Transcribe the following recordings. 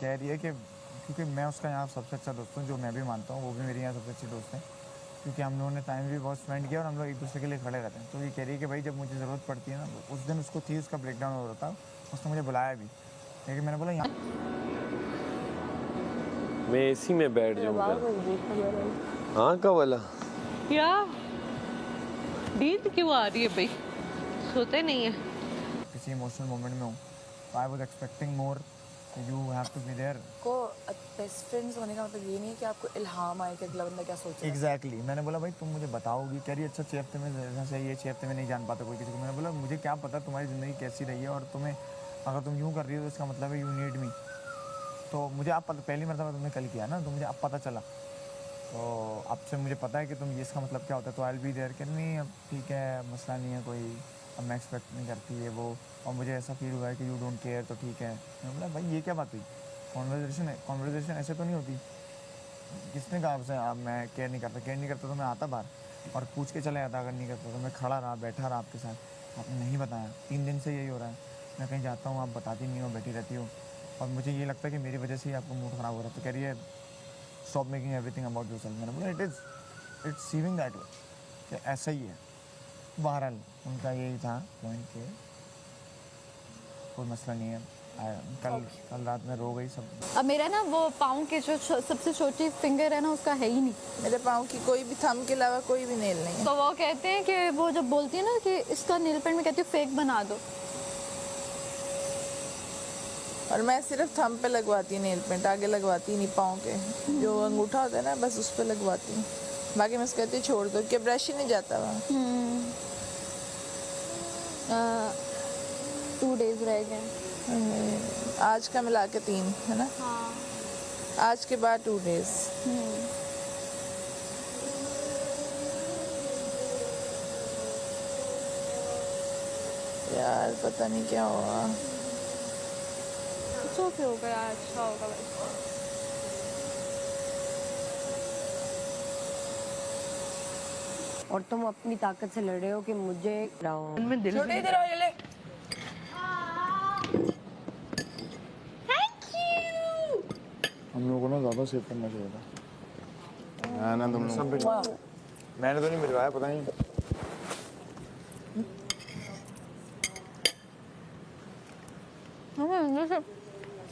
कह रही है कि क्योंकि मैं उसका यहाँ सबसे अच्छा दोस्त हूँ, जो मैं भी मानता हूँ, वो भी मेरी यहाँ सबसे अच्छी दोस्त है, क्योंकि हम लोगों ने टाइम भी बहुत स्पेंड किया और हम लोग एक दूसरे के लिए खड़े रहते हैं। तो ये कह रही है कि भाई जब मुझे ज़रूरत पड़ती है ना, उस दिन उसको थी, उसका ब्रेकडाउन हो रहा था, उसने मुझे बुलाया भी, लेकिन मैंने बोला यहाँ मैं एसी में बैठ जाऊँ क्या? हाँ का वाला क्या नींद क्यों आ रही है भाई, सोते नहीं है? किसी इमोशनल मोमेंट में हूँ, तो I was expecting more, you have to be there. को बेस्ट फ्रेंड्स होने का मतलब ये नहीं है कि आपको इल्हाम आए कि अगला बंदा क्या सोच रहा है। एग्जैक्टली मैंने बोला भाई तुम मुझे बताओगी, कह रही अच्छा 6 हफ्ते में जैसे ये 6 हफ्ते में नहीं जान पाता कोई किसी को। मैंने बोला मुझे क्या पता तुम्हारी ज़िंदगी कैसी रही है, और तुम्हें अगर तुम यूँ कर रही हो तो इसका मतलब है यू नीड मी। तो मुझे आप पता, पहली मरतबा तुमने कल किया ना, तो मुझे अब पता चला, तो अब से मुझे पता है कि तुम ये इसका मतलब क्या होता है, तो आई विल बी देयर। कि नहीं अब ठीक है, मसला नहीं है कोई, अब मैं एक्सपेक्ट नहीं करती है वो, और मुझे ऐसा फील हुआ है कि यू डोंट केयर, तो ठीक है। मैंने बोला भाई ये क्या बात हुई, कॉन्वर्जेशन ऐसे तो नहीं होती। किसने कहा आपसे आप मैं केयर नहीं करता तो मैं आता बाहर और पूछ के चला जाता, अगर नहीं करता तो मैं खड़ा रहा, बैठा रहा आपके साथ, आपने नहीं बताया। 3 दिन से यही हो रहा है, मैं कहीं जाता हूँ आप बताती नहीं हो, बैठी रहती हो, और मुझे ये लगता है कि मेरी वजह से ही आपको मूड ख़राब हो रहा है। तो कह रही है stop making everything about yourself. मैंने बोला इट्स सीविंग दैट वे, कि ऐसा ही है। बहरहाल उनका यही था पॉइंट के कोई मसला नहीं है। कल रात में रो गई सब। अब मेरा ना वो पाँव के जो सबसे छोटी फिंगर है ना, उसका है ही नहीं। मेरे पाँव की कोई भी थंब के अलावा कोई भी नेल नहीं है। तो वो कहते हैं कि वो जब बोलती है ना कि इसका नेल पेंट, में कहती हूँ फेक बना दो। और मैं सिर्फ थंब पे लगवाती हूँ नेल पेंट, आगे लगवाती नहीं पाँव के, जो अंगूठा होता है ना बस उस पे लगवाती हूँ। बाकी मैं कहती हूँ छोड़ दो, कि ब्रश ही नहीं जाता वहाँ। 2 डेज रह गए, आज का मिला के 3 है ना। हाँ। आज के बाद 2 डेज। यार पता नहीं क्या हुआ। कुछ ओके होगा यार, अच्छा होगा वैसे। और तुम अपनी ताकत से लड़ रहे हो कि मुझे मैं दिल छोटे इधर आओ, ये ले। हम लोगों को ना ज़्यादा सेव करना चाहिए था ना तुम लोग। मैंने तो नहीं भिजवाया, पता नहीं।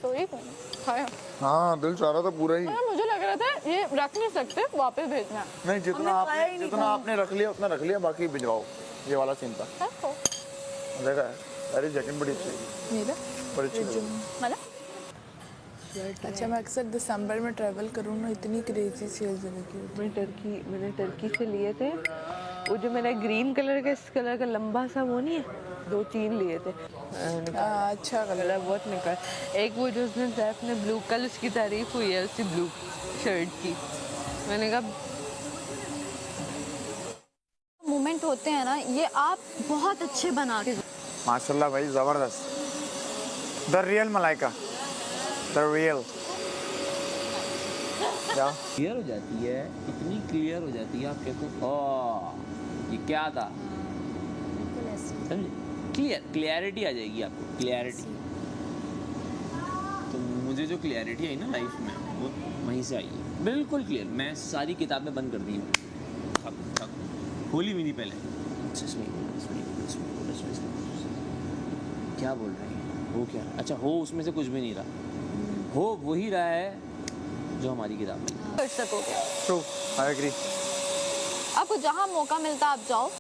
सॉरी खाया। हाँ दिल चाह रहा था पूरा ही। मुझे लग रहा था ये रख नहीं सकते, वापस भेजना। नहीं, जितना आपने रख लिया उतना रख लिया, बाकी भिजवाओ। ये वाला सीन था। देखा है, अरे जैकेट बड़ी अच्छी है, मेरा बड़ी अच्छी है। मतलब अच्छा, मैं अक्सर दिसंबर में ट्रैवल करूँ ना, इतनी क्रेजी सेल्स लगी होती। मैंने टर्की से लिए थे, वो जो मेरा ग्रीन कलर का, इस कलर का लंबा सा वो नहीं है, 2-3 लिए थे। अच्छा कलर बहुत निकल। एक वो जो उसने सैफ ने ब्लू, कल उसकी तारीफ हुई है उसी ब्लू शर्ट की। मैंने कहा मोमेंट होते हैं ना, ये आप बहुत अच्छे बना के। माशाल्लाह भाई, ज़बरदस्त। The real Malaika, the real. क्या क्लियर हो जाती है, इतनी क्लियर हो जाती है, आप कहते हो ओह ये क्या था, समझे? क्लियरिटी आ जाएगी आपको, क्लियरिटी। तो मुझे जो क्लियरिटी आई ना लाइफ में, वो वहीं से आई है, बिल्कुल क्लियर। मैं सारी किताबें बंद कर दी हूँ, खोली भी नहीं पहले। क्या बोल रहे हैं, हो क्या? अच्छा, हो उसमें से कुछ भी नहीं रहा, हो वही रहा है जो हमारी किताब में। कर सकोगे। True, I agree. आपको जहाँ मौका मिलता आप जाओ।